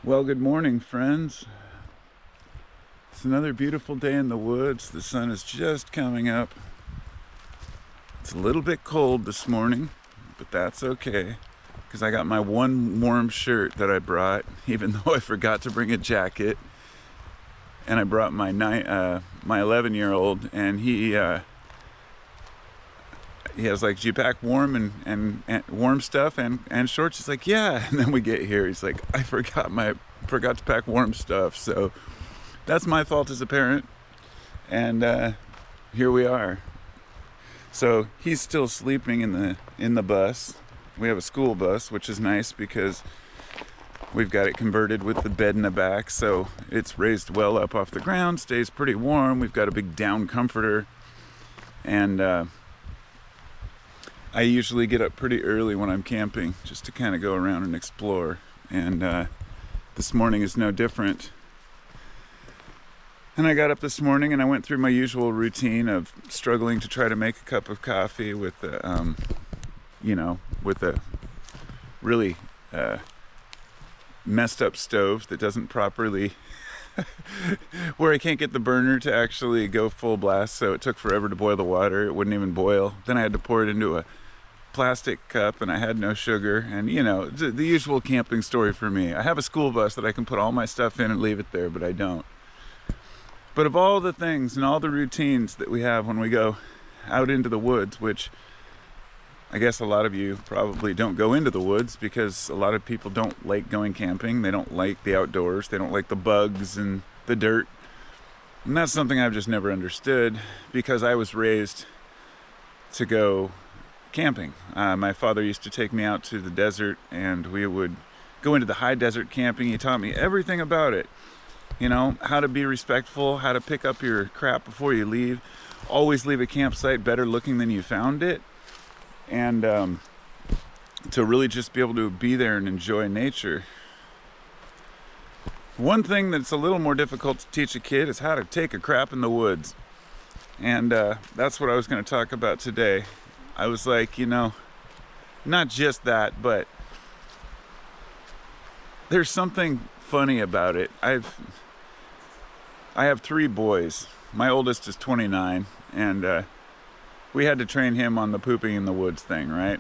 Well, good morning, friends. It's another beautiful day in the woods. The sun is just coming up. It's a little bit cold this morning, but that's okay because I got my one warm shirt that I brought, even though I forgot to bring a jacket. And I brought my 11-year-old, and he has like, "Do you pack warm and warm stuff and shorts?" He's like, "Yeah." And then we get here, he's like, "I forgot to pack warm stuff." So that's my fault as a parent, and here we are. So he's still sleeping in the bus. We have a school bus, which is nice because we've got it converted with the bed in the back, so it's raised well up off the ground, stays pretty warm. We've got a big down comforter, and I usually get up pretty early when I'm camping just to kind of go around and explore, and this morning is no different. And I got up this morning and I went through my usual routine of struggling to try to make a cup of coffee with a really messed up stove that doesn't properly, where I can't get the burner to actually go full blast, so it took forever to boil the water. It wouldn't even boil. Then I had to pour it into a plastic cup, and I had no sugar, and the usual camping story for me. I have a school bus that I can put all my stuff in and leave it there, but I don't. But of all the things and all the routines that we have when we go out into the woods, which I guess a lot of you probably don't go into the woods because a lot of people don't like going camping. They don't like the outdoors. They don't like the bugs and the dirt. And that's something I've just never understood because I was raised to go camping. My father used to take me out to the desert, and we would go into the high desert camping. He taught me everything about it. How to be respectful, how to pick up your crap before you leave. Always leave a campsite better looking than you found it. And to really just be able to be there and enjoy nature. One thing that's a little more difficult to teach a kid is how to take a crap in the woods. And that's what I was going to talk about today. I was like, not just that, but there's something funny about it. I have 3 boys. My oldest is 29, and we had to train him on the pooping in the woods thing, right?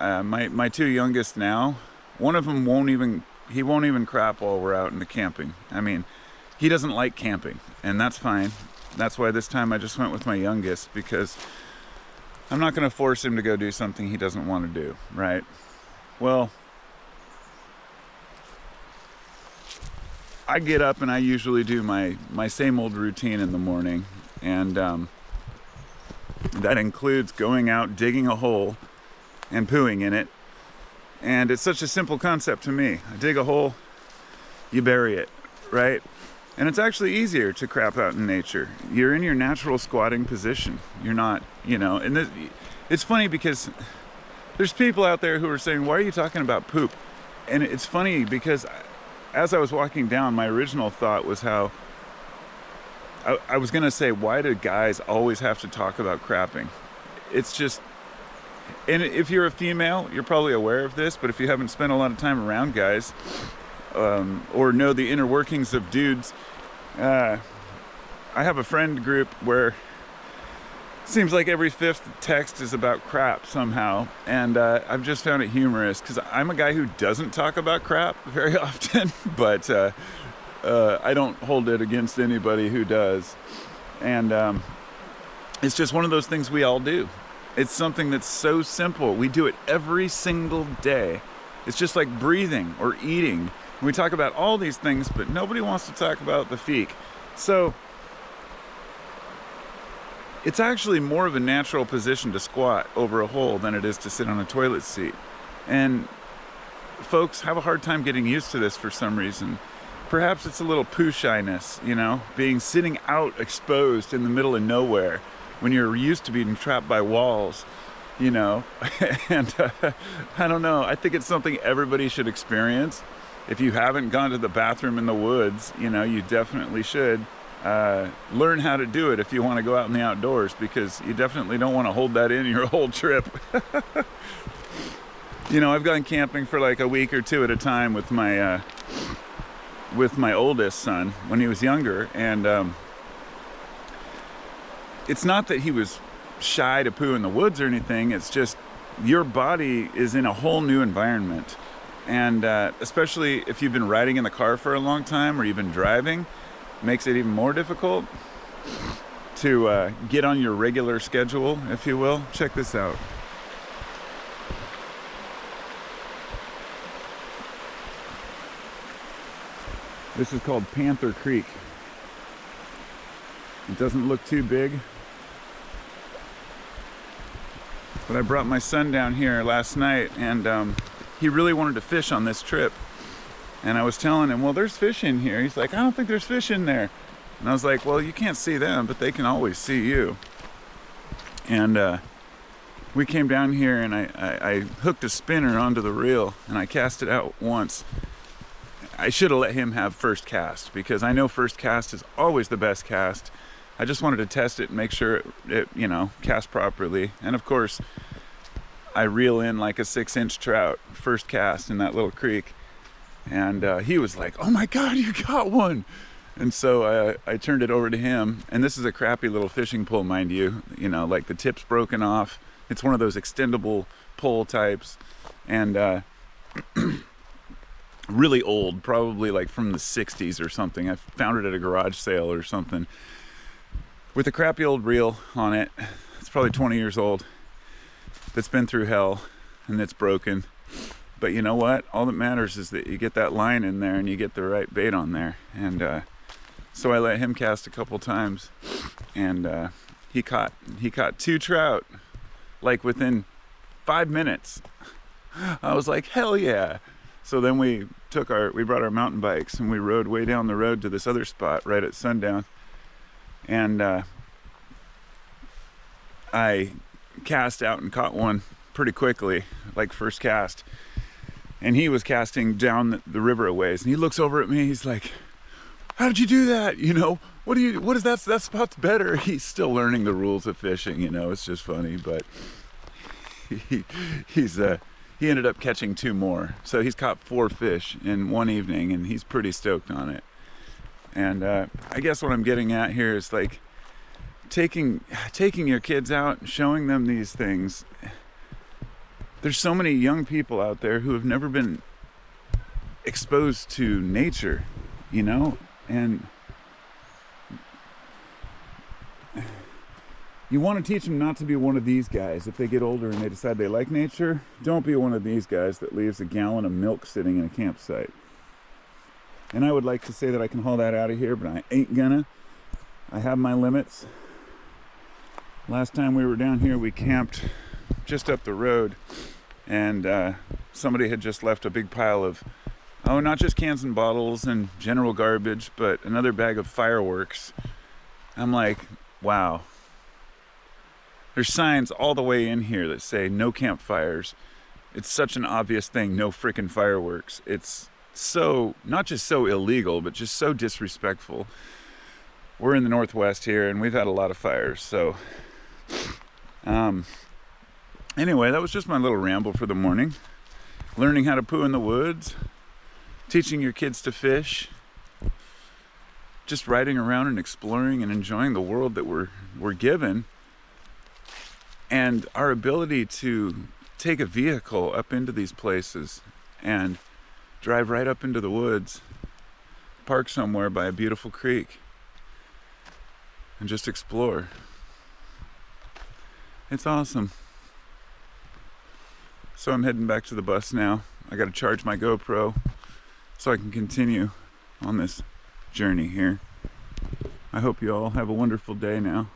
My 2 youngest now, one of them won't even crap while we're out in the camping. I mean, he doesn't like camping, and that's fine. That's why this time I just went with my youngest, because I'm not going to force him to go do something he doesn't want to do, right? Well, I get up and I usually do my same old routine in the morning, and that includes going out, digging a hole, and pooing in it. And it's such a simple concept to me. I dig a hole, you bury it, right? And it's actually easier to crap out in nature. You're in your natural squatting position. You're not, and it's funny because there's people out there who are saying, "Why are you talking about poop?" And it's funny because as I was walking down, my original thought was how I was going to say, why do guys always have to talk about crapping? It's just, and if you're a female, you're probably aware of this, but if you haven't spent a lot of time around guys, or know the inner workings of dudes, I have a friend group where it seems like every 5th text is about crap somehow, and I've just found it humorous because I'm a guy who doesn't talk about crap very often, but I don't hold it against anybody who does. And it's just one of those things we all do. It's something that's so simple. We do it every single day. It's just like breathing or eating. We talk about all these things, but nobody wants to talk about the feek. So it's actually more of a natural position to squat over a hole than it is to sit on a toilet seat. And folks have a hard time getting used to this for some reason. Perhaps it's a little poo shyness, being sitting out exposed in the middle of nowhere when you're used to being trapped by walls, and I don't know. I think it's something everybody should experience. If you haven't gone to the bathroom in the woods, you definitely should learn how to do it if you want to go out in the outdoors, because you definitely don't want to hold that in your whole trip. I've gone camping for like a week or 2 at a time with my with my oldest son when he was younger, and it's not that he was shy to poo in the woods or anything. It's just your body is in a whole new environment, and especially if you've been riding in the car for a long time or you've been driving, makes it even more difficult to get on your regular schedule, if you will. Check this out. This is called Panther Creek. It doesn't look too big, but I brought my son down here last night, and he really wanted to fish on this trip. And I was telling him, well, there's fish in here. He's like, I don't think there's fish in there. And I was like, well, you can't see them, but they can always see you. And we came down here, and I hooked a spinner onto the reel, and I cast it out once. I should have let him have first cast, because I know first cast is always the best cast. I just wanted to test it and make sure it you know, cast properly. And of course, I reel in like a 6-inch trout first cast in that little creek. And he was like, oh my God, you got one. And so I turned it over to him. And this is a crappy little fishing pole, mind you. You know, like the tip's broken off. It's one of those extendable pole types. And really old, probably like from the 60s or something. I found it at a garage sale or something, with a crappy old reel on it. It's probably 20 years old, that's been through hell, and it's broken. But you know what? All that matters is that you get that line in there and you get the right bait on there. And so I let him cast a couple times, and he caught 2 trout like within 5 minutes. I was like, hell yeah. So then we brought our mountain bikes, and we rode way down the road to this other spot right at sundown. And I cast out and caught one pretty quickly, like first cast. And he was casting down the river a ways, and he looks over at me, he's like, how did you do that? You know, what is that spot's better? He's still learning the rules of fishing, you know, it's just funny. But he ended up catching 2 more. So he's caught 4 fish in one evening, and he's pretty stoked on it. And I guess what I'm getting at here is like taking your kids out and showing them these things. There's so many young people out there who have never been exposed to nature, you know, and you want to teach them not to be one of these guys. If they get older and they decide they like nature, don't be one of these guys that leaves a gallon of milk sitting in a campsite. And I would like to say that I can haul that out of here, but I ain't gonna. I have my limits. Last time we were down here, we camped just up the road, and somebody had just left a big pile of, not just cans and bottles and general garbage, but another bag of fireworks. I'm like, wow. There's signs all the way in here that say no campfires. It's such an obvious thing, no frickin' fireworks. It's so, not just so illegal, but just so disrespectful. We're in the Northwest here, and we've had a lot of fires. So anyway, that was just my little ramble for the morning. Learning how to poo in the woods, teaching your kids to fish, just riding around and exploring and enjoying the world that we're given, and our ability to take a vehicle up into these places and drive right up into the woods, park somewhere by a beautiful creek, and just explore. It's awesome. So I'm heading back to the bus now. I got to charge my GoPro so I can continue on this journey here. I hope you all have a wonderful day now.